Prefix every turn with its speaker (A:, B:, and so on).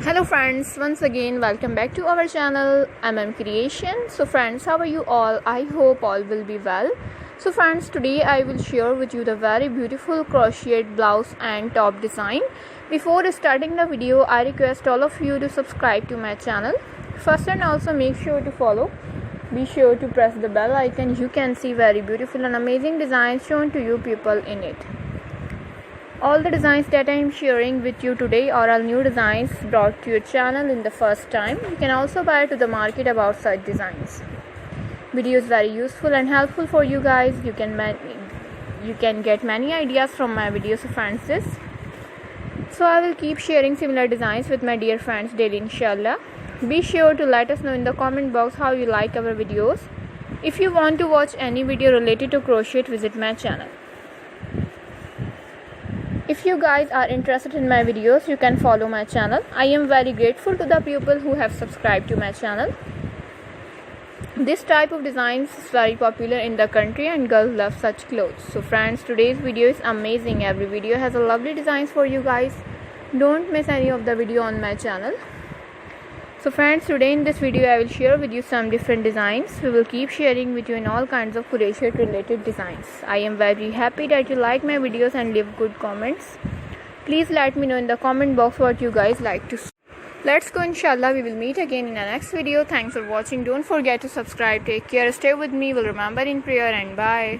A: Hello friends, once again welcome back to our channel Creation. So friends, how are you all? I hope all will be well. So friends, today I will share with you the very beautiful crochet blouse and top design. Before starting the video, I request all of you to subscribe to my channel first, and also make sure to follow. Be sure to press the bell icon. You can see very beautiful and amazing designs shown to you people in it. All the designs that I am sharing with you today are all new designs brought to your channel in the first time. You can also buy to the market about such designs. Video is very useful and helpful for you guys. You can get many ideas from my videos, friends. So I will keep sharing similar designs with my dear friends daily, inshallah. Be sure to let us know in the comment box how you like our videos. If you want to watch any video related to crochet, visit my channel. If you guys are interested in my videos, you can follow my channel. I am very grateful to the people who have subscribed to my channel. This type of designs is very popular in the country and girls love such clothes. So friends, today's video is amazing. Every video has a lovely designs for you guys. Don't miss any of the video on my channel. So friends, today in this video I will share with you some different designs. We will keep sharing with you in all kinds of crochet related designs. I am very happy that you like my videos and leave good comments. Please let me know in the comment box what you guys like to see. Let's go, inshallah. We will meet again in the next video. Thanks for watching. Don't forget to subscribe. Take care. Stay with me. We'll remember in prayer, and bye.